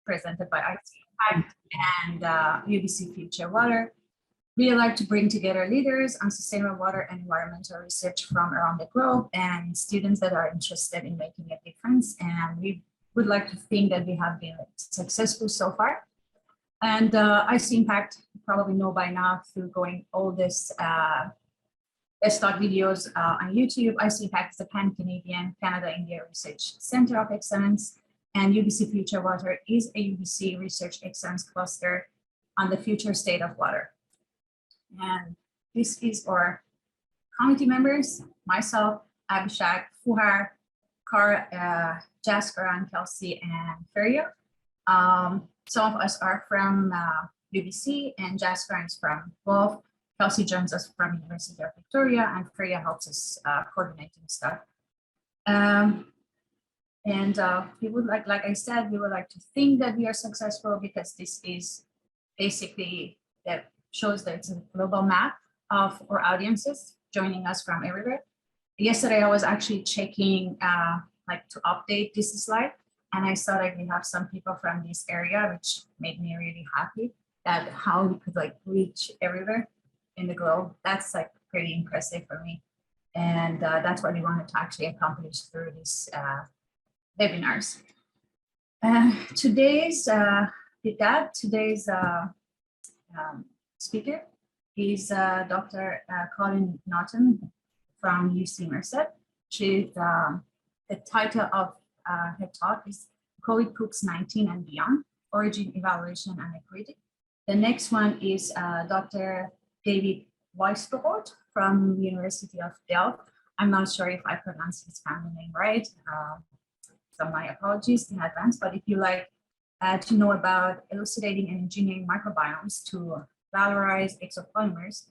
presented by IT Impact and UBC Future Water. We like to bring together leaders on sustainable water and environmental research from around the globe and students that are interested in making a difference. And we would like to think that we have been successful so far. And IC Impact, you probably know by now through going all this WESTalk videos on YouTube. IC Impact is a pan-Canadian, Canada-India Research Center of Excellence, and UBC Future Water is a UBC Research Excellence Cluster on the future state of water. And this is our committee members, myself, Abhishek, Fuhar, Kara, Jasper, and Kelsey, and Feria. Some of us are from UBC, and Jasper is from Wolf. Kelsey joins us from University of Victoria, and Feria helps us coordinating stuff. We would like I said, we would like to think that we are successful because this is basically that shows that it's a global map of our audiences joining us from everywhere. Yesterday, I was actually checking like to update this slide, and I saw that we have some people from this area, which made me really happy that how we could like reach everywhere in the globe. That's like pretty impressive for me. And that's what we wanted to actually accomplish through these webinars. Today's speaker is Dr. Colleen Naughton from UC Merced. The title of her talk is COVID Cooks-19 and Beyond, Origin, Evaluation, and Equity. The next one is Dr. David WESTalks from University of Delft. I'm not sure if I pronounced his family name right, so my apologies in advance, but if you like to know about elucidating and engineering microbiomes to valorize exopolymers,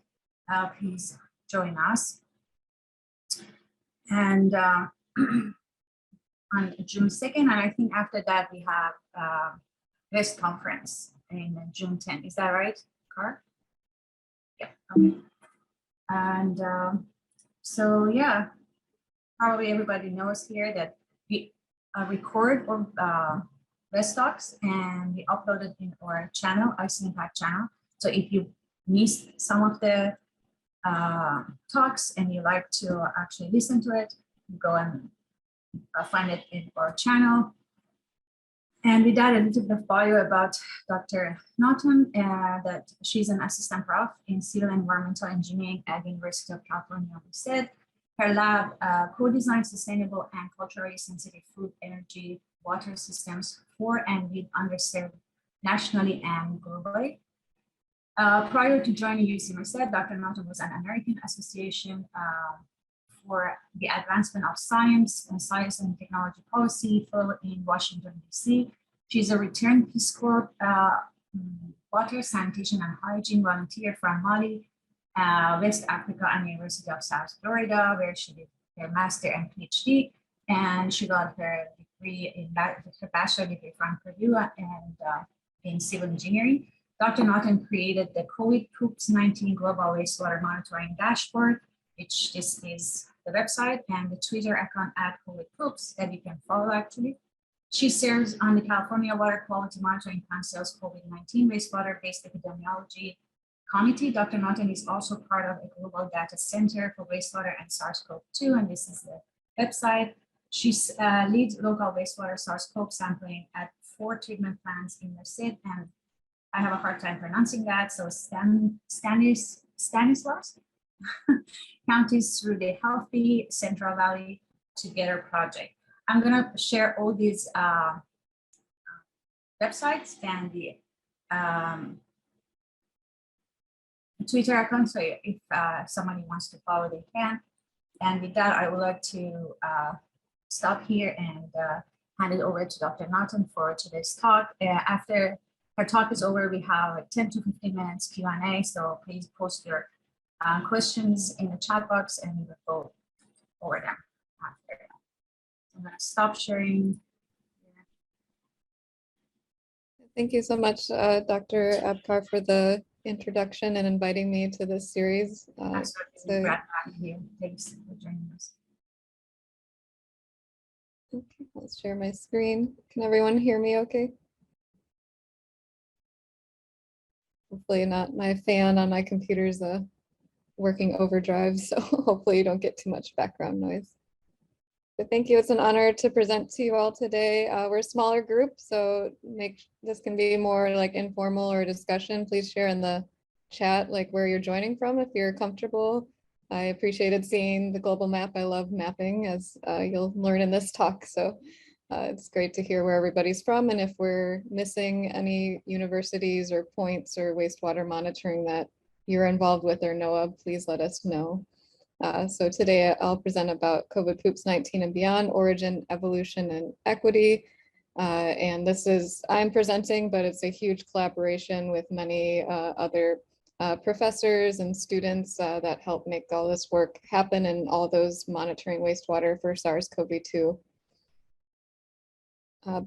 please join us. And on June 2nd, and I think after that we have WEST conference in June 10th. Is that right, Car? Yeah. And so yeah, probably everybody knows here that we record our WESTalks and we upload it in our channel, IC Impact channel. So if you missed some of the talks and you like to actually listen to it, you go and find it in our channel. And with that, a little bit of bio about Dr. Naughton, that she's an assistant prof in civil environmental engineering at the University of California, Merced. Her lab co-designed sustainable and culturally sensitive food, energy, water systems for and with underserved nationally and globally. Prior to joining UC Merced, Dr. Naughton was an American Association for the Advancement of Science and Technology Policy fellow in Washington, D.C. She's a returned Peace Corps water, sanitation, and hygiene volunteer from Mali, West Africa, and University of South Florida, where she did her master and PhD, and she got her degree in her bachelor degree from Purdue and in civil engineering. Dr. Naughton created the COVID Cooks-19 Global Wastewater Monitoring Dashboard, which this is the website, and the Twitter account at COVID Cooks that you can follow actually. She serves on the California Water Quality Monitoring Council's COVID-19 wastewater-based epidemiology committee. Dr. Naughton is also part of a global data center for wastewater and SARS-CoV-2, and this is the website. She leads local wastewater SARS-CoV sampling at 4 treatment plants in Merced, and I have a hard time pronouncing that, so Stanislaus counties through the Healthy Central Valley Together project. I'm gonna share all these websites and the Twitter account, so if somebody wants to follow, they can. And with that, I would like to stop here and hand it over to Dr. Naughton for today's talk. After her talk is over, we have like 10 to 15 minutes Q&A, so please post your questions in the chat box and we will go over them after. I'm going to stop sharing. Thank you so much, Dr. Abkar, for the introduction and inviting me to this series. Absolutely. Glad to have you here. Thanks for joining us. Okay, let's share my screen. Can everyone hear me okay? Hopefully not my fan on my computer's working overdrive, so hopefully you don't get too much background noise. But thank you. It's an honor to present to you all today. We're a smaller group, so this can be more like informal or discussion. Please share in the chat like where you're joining from if you're comfortable. I appreciated seeing the global map. I love mapping, as you'll learn in this talk. So it's great to hear where everybody's from. And if we're missing any universities or points or wastewater monitoring that you're involved with or know of, please let us know. So today I'll present about COVID Poops 19 and beyond, origin, evolution, and equity. And I'm presenting, but it's a huge collaboration with many other professors and students that help make all this work happen, and all those monitoring wastewater for SARS-CoV-2.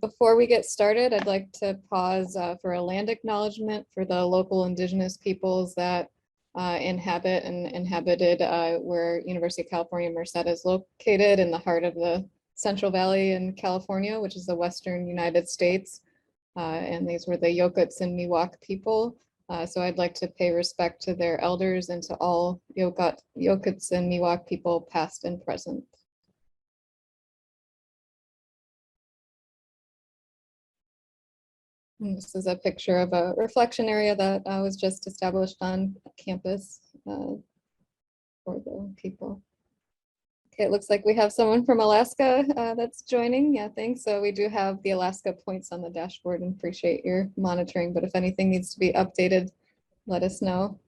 Before we get started, I'd like to pause for a land acknowledgement for the local indigenous peoples that inhabit and inhabited where University of California, Merced is located in the heart of the Central Valley in California, which is the Western United States. And these were the Yokuts and Miwok people. So I'd like to pay respect to their elders and to all Yokuts and Miwok people, past and present. And this is a picture of a reflection area that was just established on campus for the people. Okay, it looks like we have someone from Alaska that's joining. Yeah, thanks. So we do have the Alaska points on the dashboard and appreciate your monitoring, but if anything needs to be updated, let us know.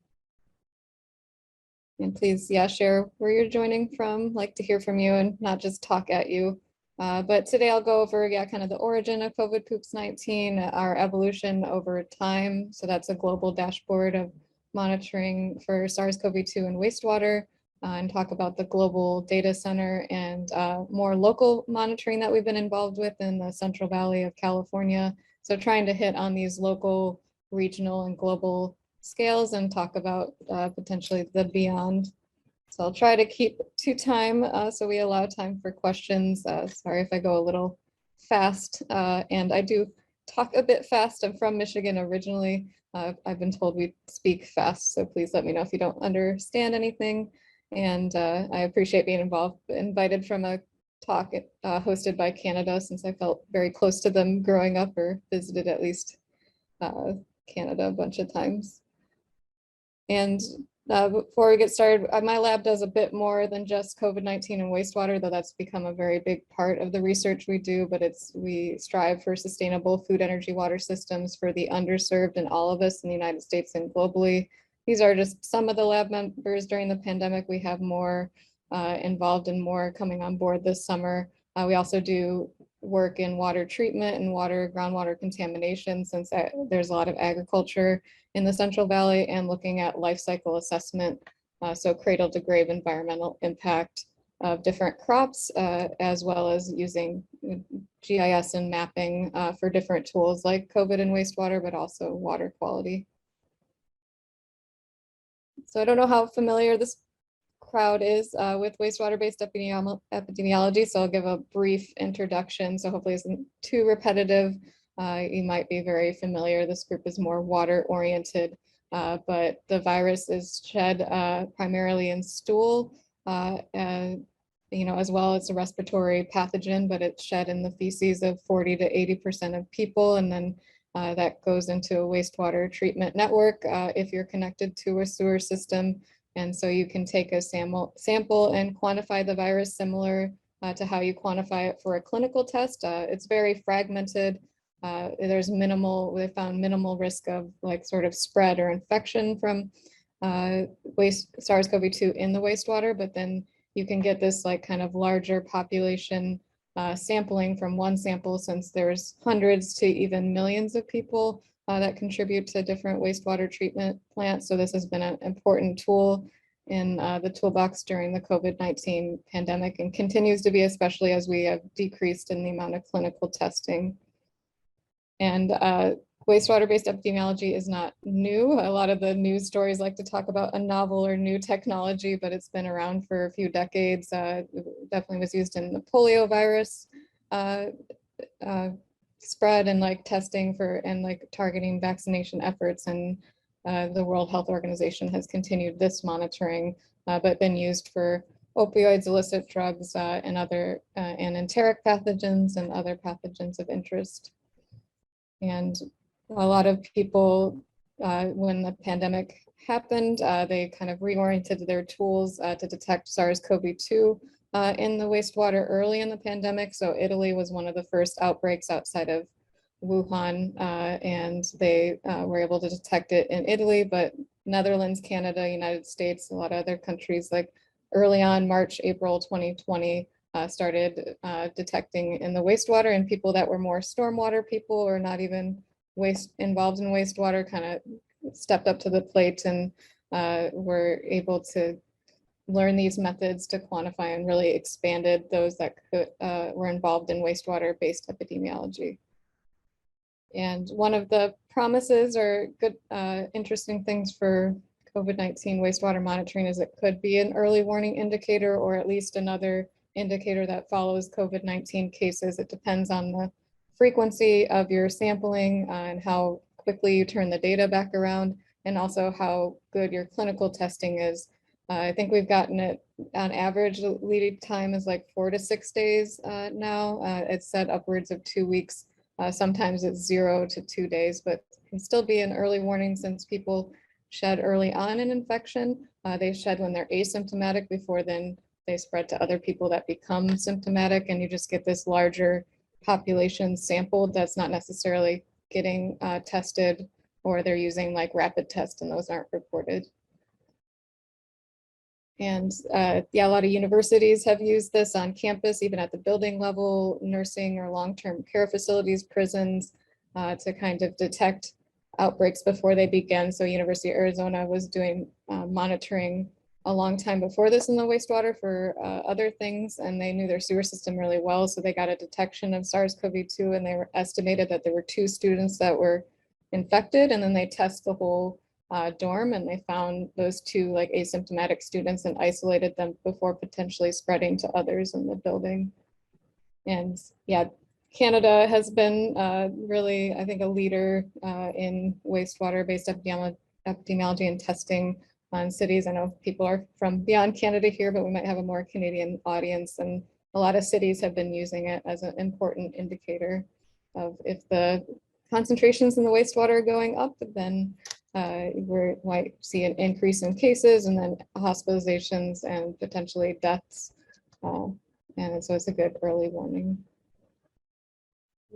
And please, yeah, share where you're joining from. Like to hear from you and not just talk at you. But today I'll go over, kind of the origin of COVID Poops 19, our evolution over time. So that's a global dashboard of monitoring for SARS-CoV-2 and wastewater, and talk about the global data center and more local monitoring that we've been involved with in the Central Valley of California. So trying to hit on these local, regional, and global scales and talk about potentially the beyond. So I'll try to keep to time so we allow time for questions. Sorry if I go a little fast, and I do talk a bit fast. I'm from Michigan originally. I've been told we speak fast, so please let me know if you don't understand anything. And I appreciate being invited from a talk hosted by Canada, since I felt very close to them growing up, or visited at least Canada a bunch of times. And before we get started, my lab does a bit more than just COVID-19 and wastewater, though that's become a very big part of the research we do, but we strive for sustainable food, energy, water systems for the underserved and all of us in the United States and globally. These are just some of the lab members during the pandemic. We have more involved and more coming on board this summer. We also do work in water treatment and groundwater contamination, since there's a lot of agriculture in the Central Valley, and looking at life cycle assessment, so cradle to grave environmental impact of different crops, as well as using GIS and mapping for different tools like COVID and wastewater, but also water quality. So I don't know how familiar this crowd is with wastewater-based epidemiology, so I'll give a brief introduction, so hopefully it isn't too repetitive. You might be very familiar. This group is more water-oriented, but the virus is shed primarily in stool, as well as a respiratory pathogen, but it's shed in the feces of 40 to 80% of people, and then that goes into a wastewater treatment network if you're connected to a sewer system. And so you can take a sample and quantify the virus similar to how you quantify it for a clinical test. It's very fragmented. They found minimal risk of sort of spread or infection from SARS-CoV-2 in the wastewater, but then you can get this kind of larger population sampling from one sample, since there's hundreds to even millions of people that contribute to different wastewater treatment plants. So this has been an important tool in the toolbox during the COVID-19 pandemic, and continues to be, especially as we have decreased in the amount of clinical testing. And wastewater-based epidemiology is not new. A lot of the news stories like to talk about a novel or new technology, but it's been around for a few decades. Definitely was used in the polio virus spread, and testing for and targeting vaccination efforts, and the World Health Organization has continued this monitoring, but been used for opioids, illicit drugs, and other and enteric pathogens and other pathogens of interest. And a lot of people, when the pandemic happened, they kind of reoriented their tools to detect SARS-CoV-2 in the wastewater early in the pandemic. So Italy was one of the first outbreaks outside of Wuhan, and they were able to detect it in Italy, but Netherlands, Canada, United States, a lot of other countries, like early on March, April 2020, started detecting in the wastewater, and people that were more stormwater people or not even involved in wastewater kind of stepped up to the plate and were able to learn these methods to quantify and really expanded those that were involved in wastewater-based epidemiology. And one of the promises or good, interesting things for COVID-19 wastewater monitoring is it could be an early warning indicator, or at least another indicator that follows COVID-19 cases. It depends on the frequency of your sampling and how quickly you turn the data back around, and also how good your clinical testing is. I think we've gotten it on average, the lead time is like 4 to 6 days now. It's said upwards of 2 weeks. Sometimes it's 0 to 2 days, but can still be an early warning since people shed early on an infection. They shed when they're asymptomatic before then they spread to other people that become symptomatic, and you just get this larger population sampled that's not necessarily getting tested, or they're using like rapid tests and those aren't reported. And yeah, a lot of universities have used this on campus, even at the building level, nursing or long-term care facilities, prisons, to kind of detect outbreaks before they begin. So University of Arizona was doing monitoring a long time before this in the wastewater for other things, and they knew their sewer system really well. So they got a detection of SARS-CoV-2, and they were estimated that there were 2 students that were infected, and then they test the whole dorm, and they found those 2 like asymptomatic students and isolated them before potentially spreading to others in the building. And yeah, Canada has been really, I think, a leader in wastewater-based epidemiology and testing on cities. I know people are from beyond Canada here, but we might have a more Canadian audience, and a lot of cities have been using it as an important indicator of if the concentrations in the wastewater are going up, then we might see an increase in cases and then hospitalizations and potentially deaths. And so it's a good early warning.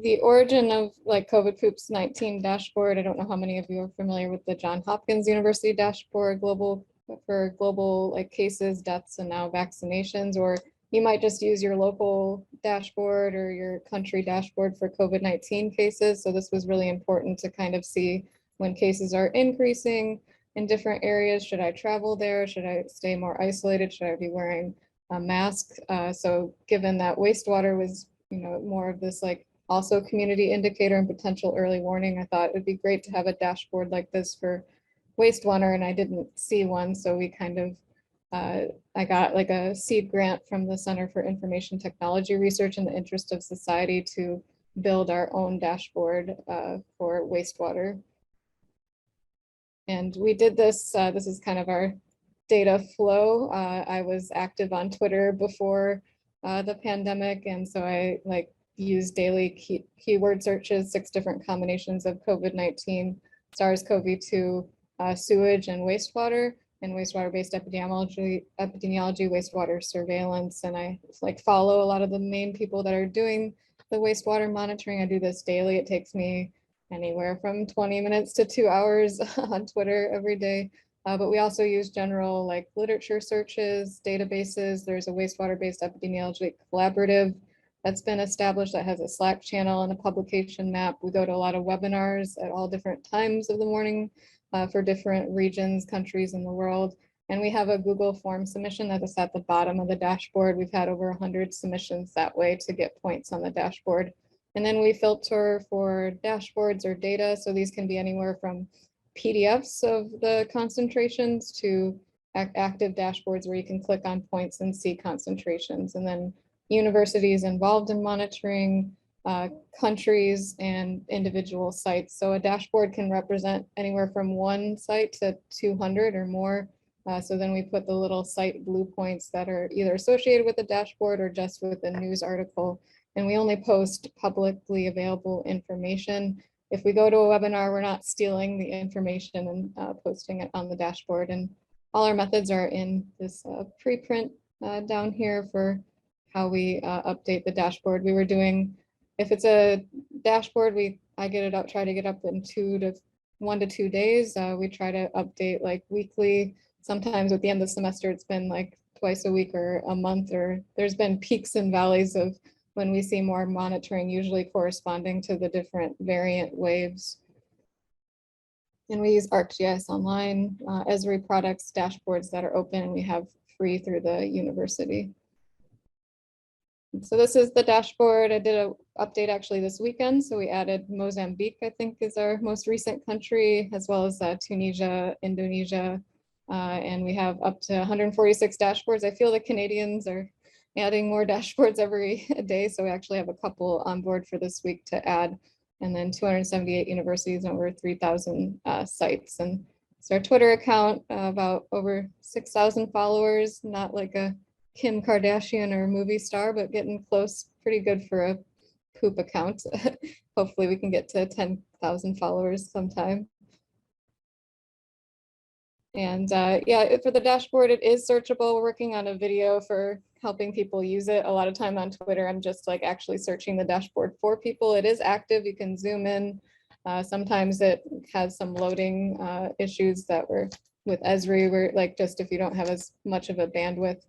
The origin of like COVID Poops 19 dashboard, I don't know how many of you are familiar with the Johns Hopkins University dashboard for global like cases, deaths, and now vaccinations, or you might just use your local dashboard or your country dashboard for COVID-19 cases. So this was really important to kind of see when cases are increasing in different areas. Should I travel there? Should I stay more isolated? Should I be wearing a mask? So given that wastewater was, more of this like also community indicator and potential early warning, I thought it'd be great to have a dashboard like this for wastewater, and I didn't see one. So we kind of, I got like a seed grant from the Center for Information Technology Research in the interest of society to build our own dashboard for wastewater. And we did this, this is kind of our data flow. I was active on Twitter before the pandemic, and so I like used daily keyword searches, 6 different combinations of COVID-19, SARS-CoV-2, sewage and wastewater-based epidemiology, wastewater surveillance. And I like follow a lot of the main people that are doing the wastewater monitoring. I do this daily. It takes me anywhere from 20 minutes to 2 hours on Twitter every day. But we also use general like literature searches, databases. There's a wastewater-based epidemiology collaborative that's been established that has a Slack channel and a publication map. We go to a lot of webinars at all different times of the morning for different regions, countries in the world. And we have a Google form submission that's at the bottom of the dashboard. We've had over 100 submissions that way to get points on the dashboard. And then we filter for dashboards or data. So these can be anywhere from PDFs of the concentrations to active dashboards where you can click on points and see concentrations. And then universities involved in monitoring, countries and individual sites. So a dashboard can represent anywhere from 1 site to 200 or more. So then we put the little site blue points that are either associated with the dashboard or just with the news article. And we only post publicly available information. If we go to a webinar, we're not stealing the information and posting it on the dashboard. And all our methods are in this preprint down here for how we update the dashboard. We were doing, if it's a dashboard, I get it up, try to get up in 1 to 2 days. We try to update like weekly. Sometimes at the end of the semester, it's been like twice a week or a month, or there's been peaks and valleys of when we see more monitoring, usually corresponding to the different variant waves. And we use ArcGIS Online, Esri products, dashboards that are open, and we have free through the university. So this is the dashboard. I did an update actually this weekend. So we added Mozambique, I think is our most recent country, as well as Tunisia, Indonesia, and we have up to 146 dashboards. I feel the Canadians are adding more dashboards every day. So we actually have a couple on board for this week to add, and then 278 universities and over 3,000 sites. And it's our Twitter account, about over 6,000 followers, not like a Kim Kardashian or movie star, but getting close, pretty good for a poop account. Hopefully we can get to 10,000 followers sometime. And yeah, for the dashboard, it is searchable. We're working on a video for helping people use it. A lot of time on Twitter, I'm just like actually searching the dashboard for people. It is active. You can zoom in. Sometimes it has some loading issues that were with Esri, where like just if you don't have as much of a bandwidth,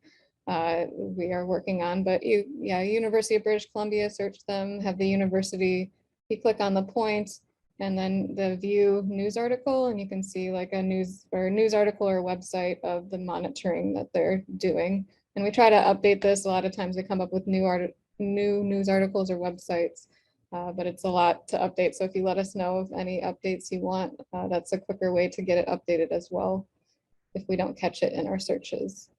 we are working on. But yeah, University of British Columbia, search them, have the university, you click on the point, and then the view news article, and you can see like a news article or website of the monitoring that they're doing. And we try to update this. A lot of times they come up with new news articles or websites, but it's a lot to update. So if you let us know of any updates you want, that's a quicker way to get it updated as well, if we don't catch it in our searches.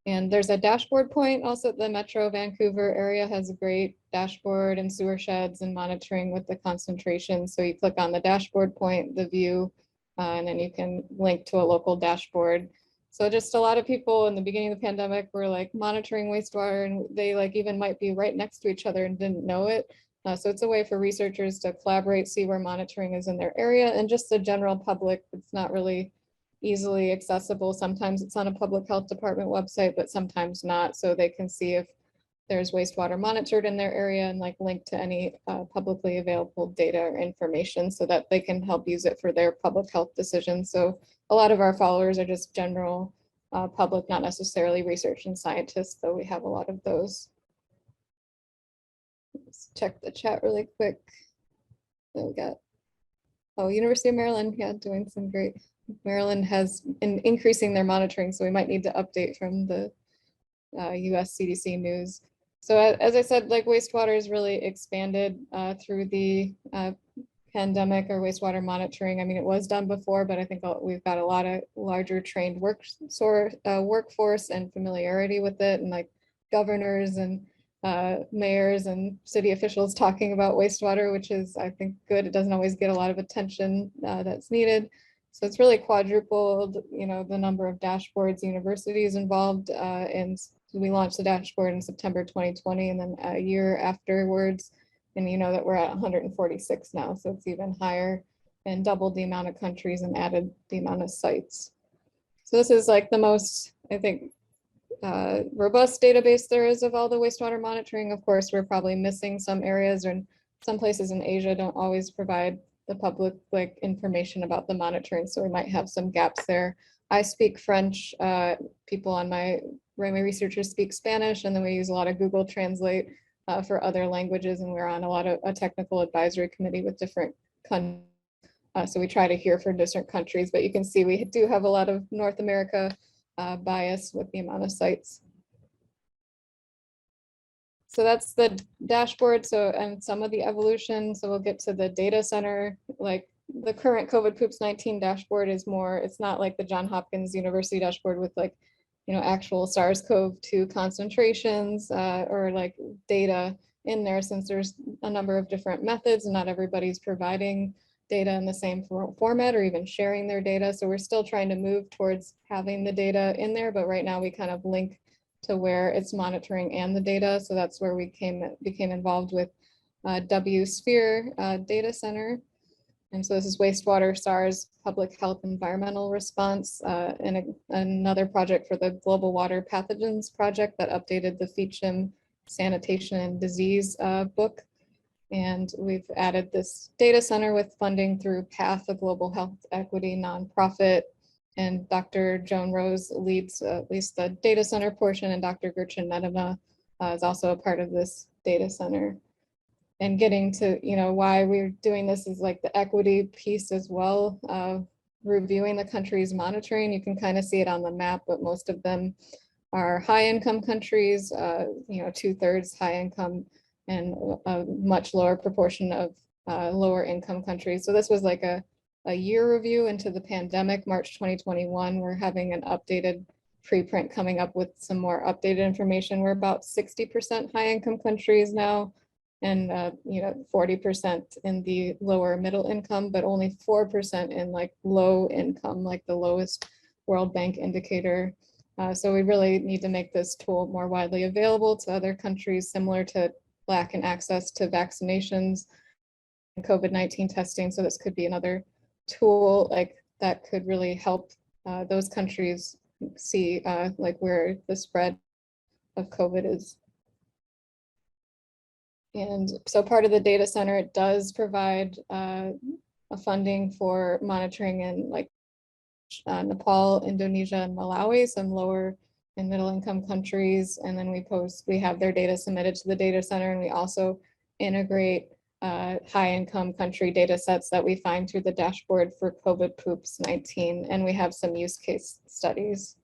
And there's a dashboard point also. The Metro Vancouver area has a great dashboard and sewer sheds and monitoring with the concentration. So you click on the dashboard point, the view, and then you can link to a local dashboard. So just a lot of people in the beginning of the pandemic were like monitoring wastewater, and they like even might be right next to each other and didn't know it. So it's a way for researchers to collaborate, see where monitoring is in their area, and just the general public. It's not really easily accessible. Sometimes it's on a public health department website, but sometimes not. So they can see if there's wastewater monitored in their area and like link to any publicly available data or information so that they can help use it for their public health decisions. So a lot of our followers are just general public, not necessarily research and scientists, though we have a lot of those. Let's check the chat really quick. So we got, oh, University of Maryland, yeah, doing some great. Maryland has been increasing their monitoring, so we might need to update from the US CDC news. So as I said, like wastewater is really expanded through the pandemic, or wastewater monitoring. I mean, it was done before, but I think we've got a lot of larger trained workforce and familiarity with it, and like governors and mayors and city officials talking about wastewater, which is, I think, good. It doesn't always get a lot of attention that's needed. So it's really quadrupled, you know, the number of dashboards, universities involved, and we launched the dashboard in September 2020, and then a year afterwards, and you know that we're at 146 now, so it's even higher, and doubled the amount of countries and added the amount of sites. So this is like the most, I think, robust database there is of all the wastewater monitoring. Of course, we're probably missing some areas, and some places in Asia don't always provide the public like information about the monitoring, so we might have some gaps there. I speak French. People on my researchers speak Spanish, and then we use a lot of Google Translate for other languages, and we're on a technical advisory committee with different countries. So we try to hear from different countries, but you can see we do have a lot of North America bias with the amount of sites. So that's the dashboard. So, and some of the evolution. So we'll get to the data center. Like the current COVID Poops 19 dashboard is more, it's not like the Johns Hopkins University dashboard with like, you know, actual SARS-CoV-2 concentrations or like data. in there since there's a number of different methods and not everybody's providing data in the same format or even sharing their data. So we're still trying to move towards having the data in there, but right now we kind of link to where it's monitoring and the data. So that's where we became involved with WSphere data center. And so this is wastewater, SARS, public health, environmental response, and another project for the Global Water Pathogens Project that updated the FEACHM Sanitation and Disease book. And we've added this data center with funding through PATH, a global health equity nonprofit. And Dr. Joan Rose leads at least the data center portion, and Dr. Gurchan Medema is also a part of this data center. And getting to, why we're doing this is like the equity piece as well. Reviewing the countries monitoring, you can kind of see it on the map, but most of them are high income countries, 2/3 high income and a much lower proportion of lower income countries. So this was like a year review into the pandemic, March 2021. We're having an updated preprint coming up with some more updated information. We're about 60% high income countries now, and 40% in the lower middle income, but only 4% in like low income, like the lowest World Bank indicator. So we really need to make this tool more widely available to other countries, similar to lack in access to vaccinations and COVID-19 testing. So this could be another tool like that could really help those countries see like where the spread of COVID is. And so part of the data center, it does provide a funding for monitoring in like Nepal, Indonesia, and Malawi, some lower and middle income countries. And then we have their data submitted to the data center, and we also integrate high income country data sets that we find through the dashboard for COVID POOPS 19. And we have some use case studies.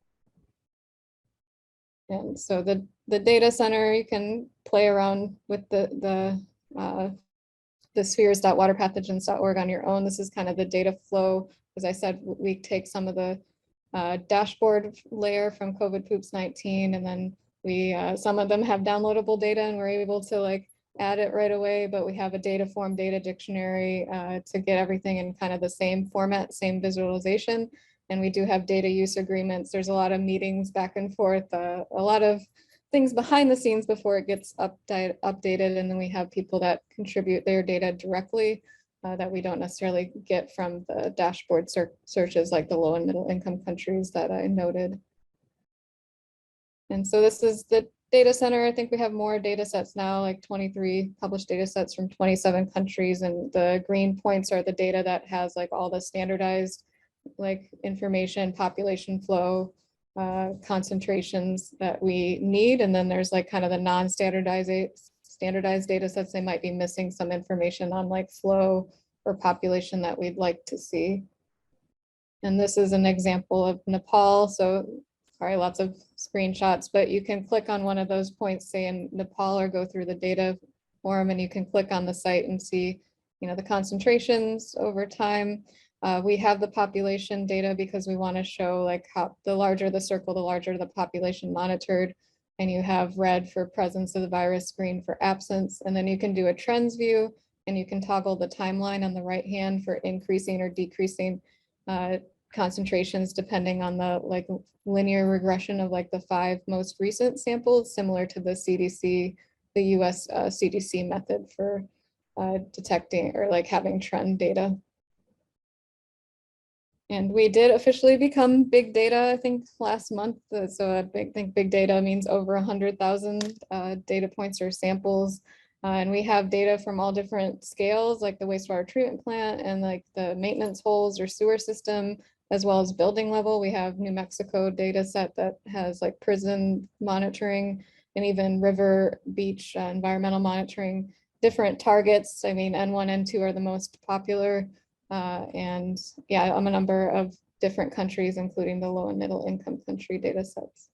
And so the data center, you can play around with the spheres.waterpathogens.org on your own. This is kind of the data flow. As I said, we take some of the dashboard layer from COVID POOPS 19, and then we some of them have downloadable data, and we're able to like add it right away. But we have a data form, data dictionary to get everything in kind of the same format, same visualization. And we do have data use agreements. There's a lot of meetings back and forth, a lot of things behind the scenes before it gets updated. And then we have people that contribute their data directly that we don't necessarily get from the dashboard searches like the low and middle income countries that I noted. And so this is the data center. I think we have more data sets now, like 23 published data sets from 27 countries. And the green points are the data that has like all the standardized like information, population flow, concentrations that we need. And then there's like kind of the standardized data sets. They might be missing some information on like flow or population that we'd like to see. And this is an example of Nepal. So sorry, lots of screenshots, but you can click on one of those points, say in Nepal, or go through the data forum, and you can click on the site and see, the concentrations over time. We have the population data because we want to show like how the larger the circle, the larger the population monitored. And you have red for presence of the virus, green for absence. And then you can do a trends view, and you can toggle the timeline on the right hand for increasing or decreasing concentrations depending on the like linear regression of like the 5 most recent samples, similar to the CDC, the US CDC method for detecting or like having trend data. And we did officially become big data, I think last month. So I think big data means over 100,000 data points or samples. And we have data from all different scales, like the wastewater treatment plant and like the maintenance holes or sewer system, as well as building level. We have New Mexico data set that has like prison monitoring and even river, beach environmental monitoring, different targets. I mean, N1, N2 are the most popular. And yeah, I'm a number of different countries, including the low and middle income country data sets.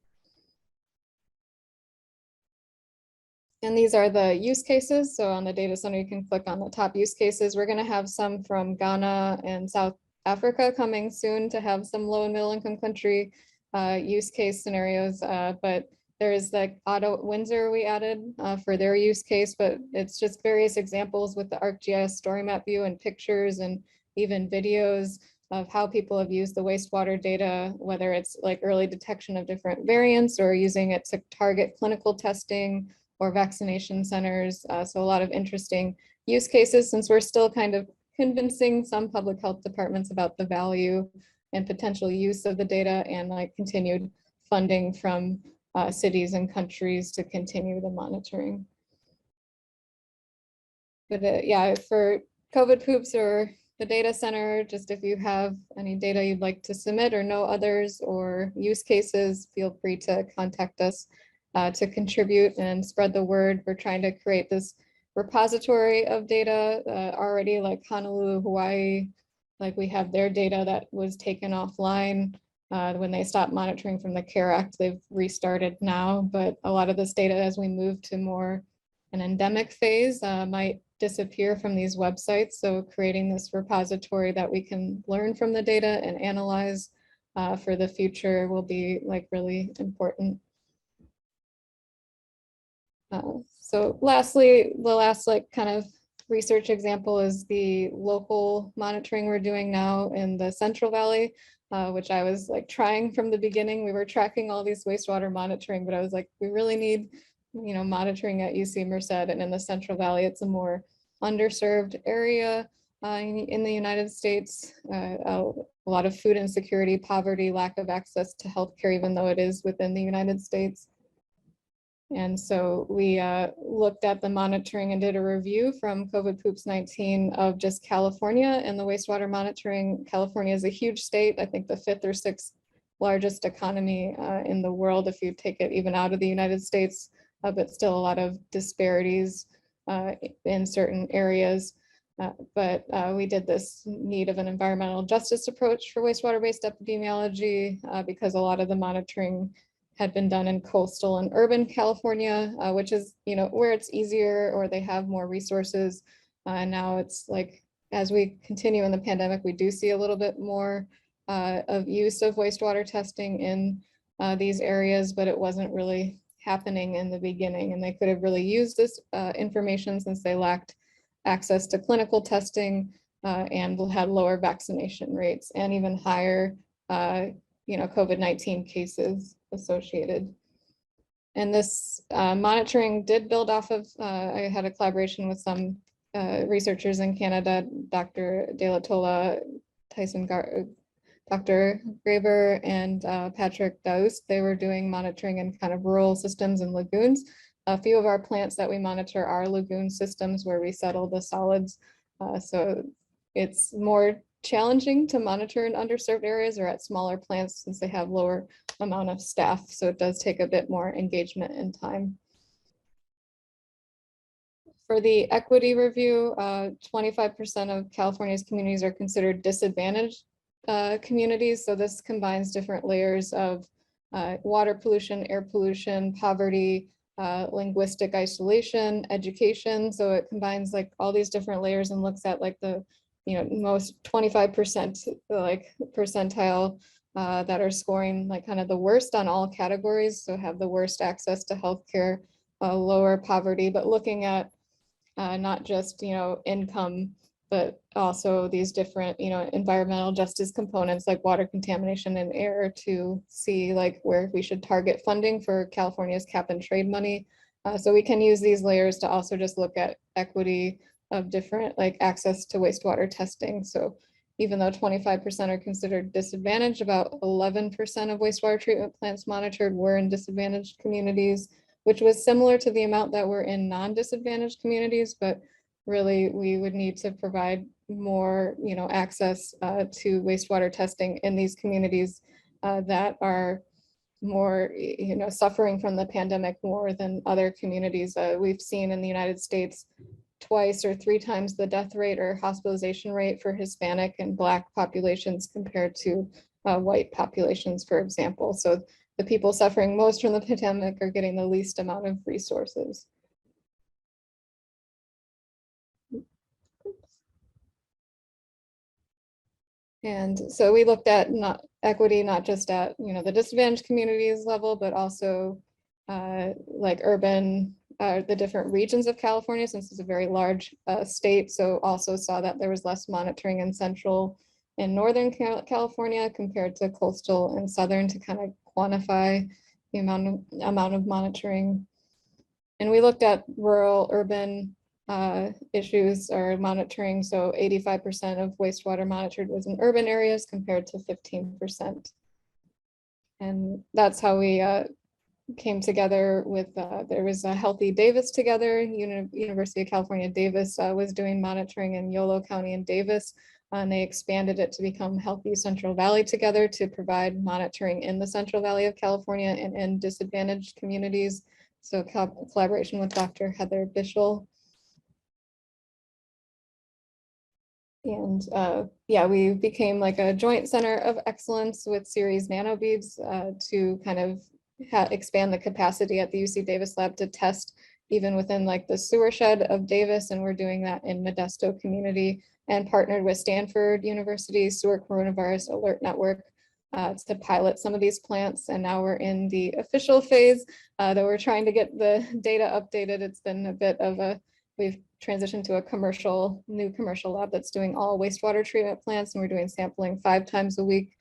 And these are the use cases. So on the data center, you can click on the top use cases. We're going to have some from Ghana and South Africa coming soon to have some low and middle income country use case scenarios. But there's like Auto Windsor we added for their use case, but it's just various examples with the ArcGIS story map view and pictures and even videos of how people have used the wastewater data, whether it's like early detection of different variants or using it to target clinical testing or vaccination centers. So a lot of interesting use cases, since we're still kind of convincing some public health departments about the value and potential use of the data, and like continued funding from cities and countries to continue the monitoring. But yeah, for COVID poops or the data center, just if you have any data you'd like to submit or know others or use cases, feel free to contact us to contribute and spread the word. We're trying to create this repository of data already, like Honolulu, Hawaii, like we have their data that was taken offline when they stopped monitoring from the CARE Act. They've restarted now, but a lot of this data as we move to more an endemic phase might disappear from these websites. So creating this repository that we can learn from the data and analyze for the future will be like really important. So lastly, the last like kind of research example is the local monitoring we're doing now in the Central Valley, which I was like trying from the beginning. We were tracking all these wastewater monitoring, but I was like, we really need, you know, monitoring at UC Merced, and in the Central Valley, it's a more underserved area in the United States. A lot of food insecurity, poverty, lack of access to healthcare, even though it is within the United States. And so we looked at the monitoring and did a review from COVID Poops 19 of just California and the wastewater monitoring. California is a huge state, I think the 5th or 6th largest economy in the world, if you take it even out of the United States, but still a lot of disparities in certain areas. But we did this need of an environmental justice approach for wastewater-based epidemiology because a lot of the monitoring had been done in coastal and urban California, which is, you know, where it's easier or they have more resources. And now it's like, as we continue in the pandemic, we do see a little bit more of use of wastewater testing in these areas, but it wasn't really happening in the beginning. And they could have really used this information since they lacked access to clinical testing and had lower vaccination rates and even higher you know, COVID-19 cases associated. And this monitoring did build off of, I had a collaboration with some researchers in Canada, Dr. De La Tola, Dr. Graver, and Patrick Daoust. They were doing monitoring in kind of rural systems and lagoons. A few of our plants that we monitor are lagoon systems where we settle the solids. So it's more challenging to monitor in underserved areas or at smaller plants since they have lower amount of staff. So it does take a bit more engagement and time. For the equity review, 25% of California's communities are considered disadvantaged communities. So this combines different layers of water pollution, air pollution, poverty, linguistic isolation, education. So it combines like all these different layers and looks at like the, you know, most 25% like percentile that are scoring like kind of the worst on all categories. So have the worst access to healthcare, lower poverty, but looking at not just, you know, income, but also these different, you know, environmental justice components like water contamination and air to see like where we should target funding for California's cap and trade money. So we can use these layers to also just look at equity of different like access to wastewater testing. So even though 25% are considered disadvantaged, about 11% of wastewater treatment plants monitored were in disadvantaged communities, which was similar to the amount that were in non-disadvantaged communities, but really we would need to provide more, you know, access to wastewater testing in these communities that are more, you know, suffering from the pandemic more than other communities. We've seen in the United States twice or 3 times the death rate or hospitalization rate for Hispanic and Black populations compared to white populations, for example. So the people suffering most from the pandemic are getting the least amount of resources. And so we looked at not equity, not just at, you know, the disadvantaged communities level, but also like urban, the different regions of California, since it's a very large state. So also saw that there was less monitoring in central and northern California compared to coastal and southern, to kind of quantify the amount of monitoring. And we looked at rural urban issues or monitoring. So 85% of wastewater monitored was in urban areas compared to 15%. And that's how we came together with, there was a Healthy Davis together. University of California, Davis was doing monitoring in Yolo County and Davis. And they expanded it to become Healthy Central Valley together to provide monitoring in the Central Valley of California and in disadvantaged communities. So collaboration with Dr. Heather Bischel. And yeah, we became like a joint center of excellence with Series Nanobeads to kind of expand the capacity at the UC Davis lab to test even within like the sewer shed of Davis. And we're doing that in Modesto community, and partnered with Stanford University Sewer Coronavirus Alert Network to pilot some of these plants. And now we're in the official phase that we're trying to get the data updated. It's been a bit of a, we've transitioned to a new commercial lab that's doing all wastewater treatment plants. And we're doing sampling 5 times a week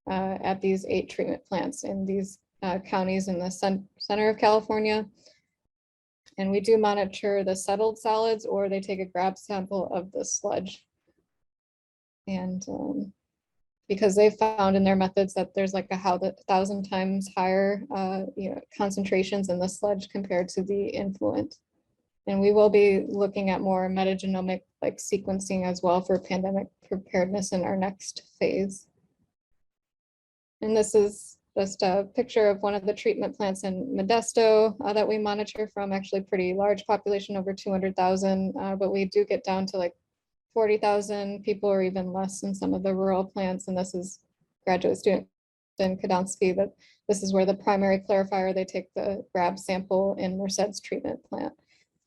at these 8 treatment plants in these counties in the center of California. And we do monitor the settled solids, or they take a grab sample of the sludge. And because they found in their methods that there's like 1,000 times higher concentrations in the sludge compared to the influent. And we will be looking at more metagenomic like sequencing as well for pandemic preparedness in our next phase. And this is just a picture of one of the treatment plants in Modesto that we monitor from. Actually pretty large population, over 200,000, but we do get down to like 40,000 people or even less in some of the rural plants. And this is graduate student in Kadonsky, but this is where the primary clarifier, they take the grab sample in Merced's treatment plant.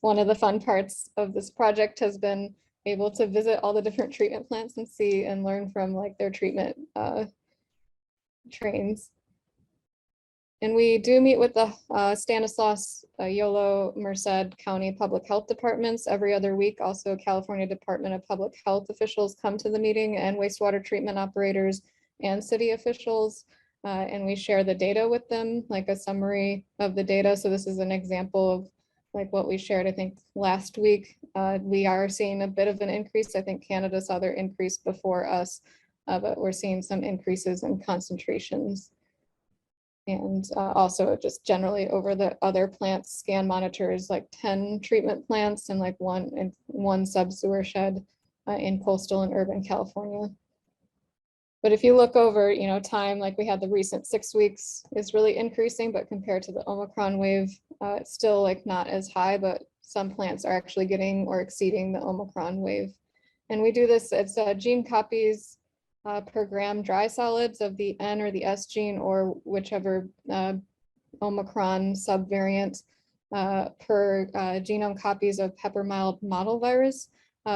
One of the fun parts of this project has been able to visit all the different treatment plants and see and learn from like their treatment trains. And we do meet with the Stanislaus, Yolo, Merced County Public Health Departments every other week. Also, California Department of Public Health officials come to the meeting, and wastewater treatment operators and city officials. And we share the data with them, like a summary of the data. So this is an example of like what we shared, I think, last week. We are seeing a bit of an increase. I think Canada saw their increase before us, but we're seeing some increases in concentrations. And also just generally over the other plants, scan monitors like 10 treatment plants and like one sub-sewer shed in coastal and urban California. But if you look over, time, like we had the recent 6 weeks is really increasing, but compared to the Omicron wave, it's still like not as high, but some plants are actually getting or exceeding the Omicron wave. And we do this, it's gene copies per gram dry solids of the N or the S gene, or whichever Omicron subvariant per genome copies of pepper mild model virus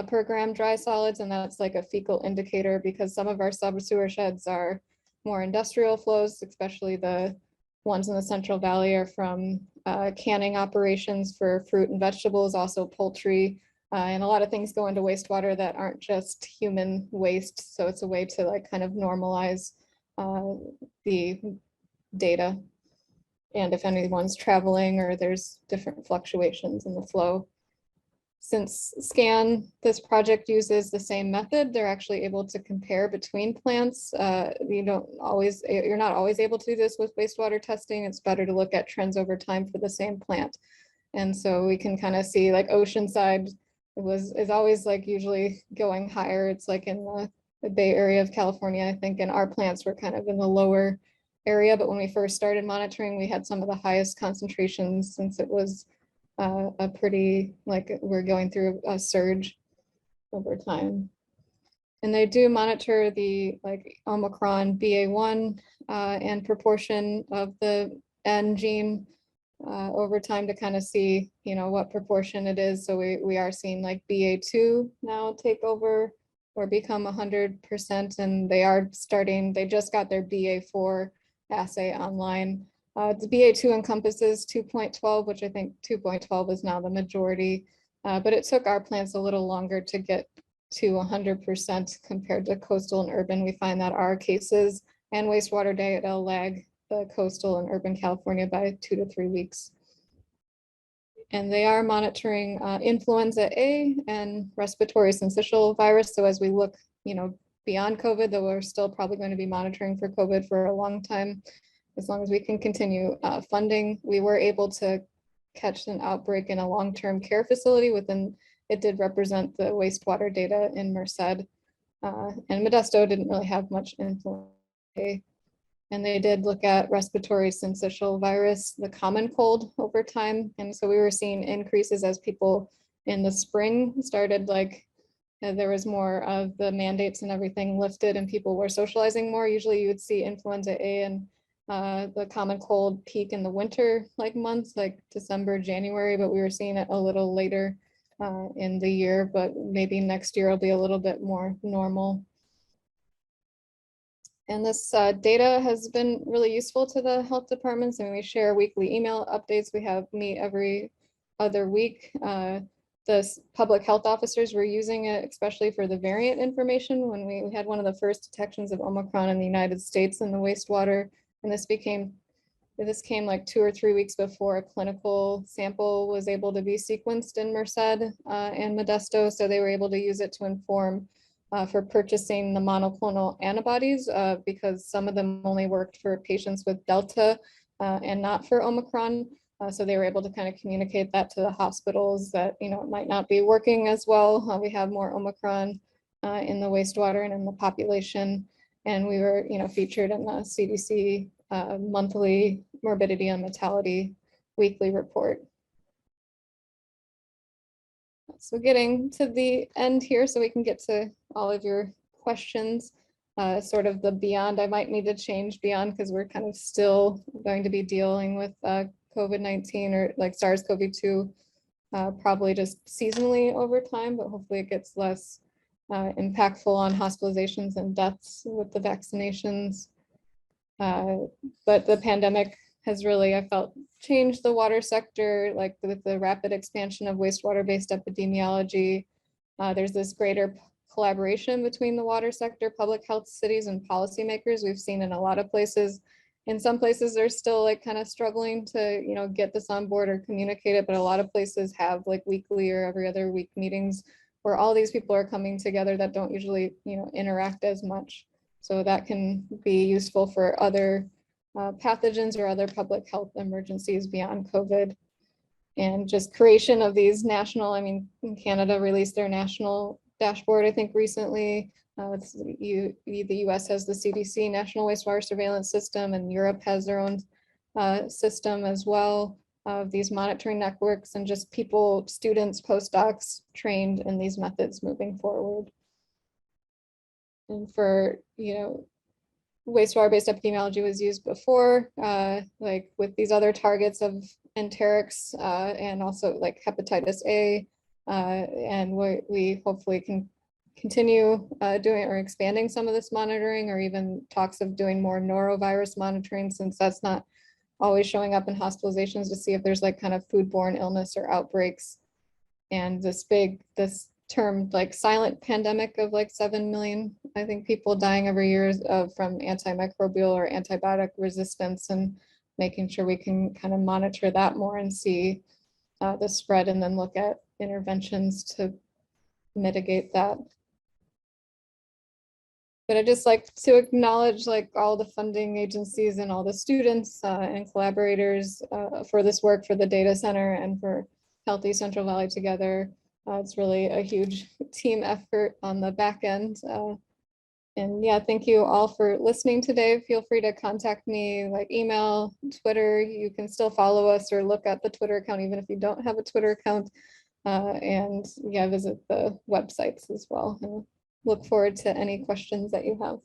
per gram dry solids. And that's like a fecal indicator, because some of our sub-sewer sheds are more industrial flows, especially the ones in the Central Valley are from canning operations for fruit and vegetables, also poultry. And a lot of things go into wastewater that aren't just human waste. So it's a way to like kind of normalize the data. And if anyone's traveling or there's different fluctuations in the flow. Since SCAN, this project uses the same method, they're actually able to compare between plants. You're not always able to do this with wastewater testing. It's better to look at trends over time for the same plant. And so we can kind of see like Oceanside is always like usually going higher. It's like in the Bay Area of California, I think, and our plants were kind of in the lower area. But when we first started monitoring, we had some of the highest concentrations, since it was a pretty, like we're going through a surge over time. And they do monitor the like Omicron BA1 and proportion of the N gene over time to kind of see, what proportion it is. So we are seeing like BA2 now take over or become 100%, and they just got their BA4 assay online. The BA2 encompasses 2.12, which I think 2.12 is now the majority, but it took our plants a little longer to get to 100% compared to coastal and urban. We find that our cases and wastewater data lag the coastal and urban California by 2 to 3 weeks. And they are monitoring influenza A and respiratory syncytial virus. So as we look, beyond COVID, though we're still probably going to be monitoring for COVID for a long time, as long as we can continue funding. We were able to catch an outbreak in a long-term care facility within, it did represent the wastewater data in Merced. And Modesto didn't really have much influence. And they did look at respiratory syncytial virus, the common cold over time. And so we were seeing increases as people in the spring started there was more of the mandates and everything lifted and people were socializing more. Usually you would see influenza A and the common cold peak in the winter months like December, January, but we were seeing it a little later in the year, but maybe next year will be a little bit more normal. And this data has been really useful to the health departments. I mean, we share weekly email updates. We have meet every other week. The public health officers were using it, especially for the variant information when we had one of the first detections of Omicron in the United States in the wastewater. And this came like 2 or 3 weeks before a clinical sample was able to be sequenced in Merced and Modesto. So they were able to use it to inform for purchasing the monoclonal antibodies because some of them only worked for patients with Delta and not for Omicron. So they were able to kind of communicate that to the hospitals that, it might not be working as well. We have more Omicron in the wastewater and in the population. And we were, featured in the CDC monthly morbidity and mortality weekly report. So getting to the end here so we can get to all of your questions, sort of the beyond, I might need to change beyond because we're kind of still going to be dealing with COVID-19 or SARS-CoV-2 probably just seasonally over time, but hopefully it gets less impactful on hospitalizations and deaths with the vaccinations. But the pandemic has really, I felt, changed the water sector, with the rapid expansion of wastewater-based epidemiology. There's this greater collaboration between the water sector, public health, cities, and policymakers. We've seen in a lot of places. In some places, they're still kind of struggling to, get this on board or communicate it, but a lot of places have weekly or every other week meetings where all these people are coming together that don't usually, interact as much. So that can be useful for other pathogens or other public health emergencies beyond COVID. And just creation of these national, Canada released their national dashboard, I think recently. The US has the CDC National Wastewater Surveillance System, and Europe has their own system as well of these monitoring networks, and just people, students, postdocs trained in these methods moving forward. And for, wastewater-based epidemiology was used before, with these other targets of enterics and also hepatitis A. And we hopefully can continue doing or expanding some of this monitoring, or even talks of doing more norovirus monitoring, since that's not always showing up in hospitalizations, to see if there's kind of foodborne illness or outbreaks. And this term silent pandemic of 7 million, I think, people dying every year from antimicrobial or antibiotic resistance, and making sure we can kind of monitor that more and see the spread, and then look at interventions to mitigate that. But I'd just like to acknowledge all the funding agencies and all the students and collaborators for this work, for the data center and for Healthy Central Valley Together. It's really a huge team effort on the back end. And yeah, thank you all for listening today. Feel free to contact me, email, Twitter. You can still follow us or look at the Twitter account, even if you don't have a Twitter account. And yeah, visit the websites as well. And look forward to any questions that you have.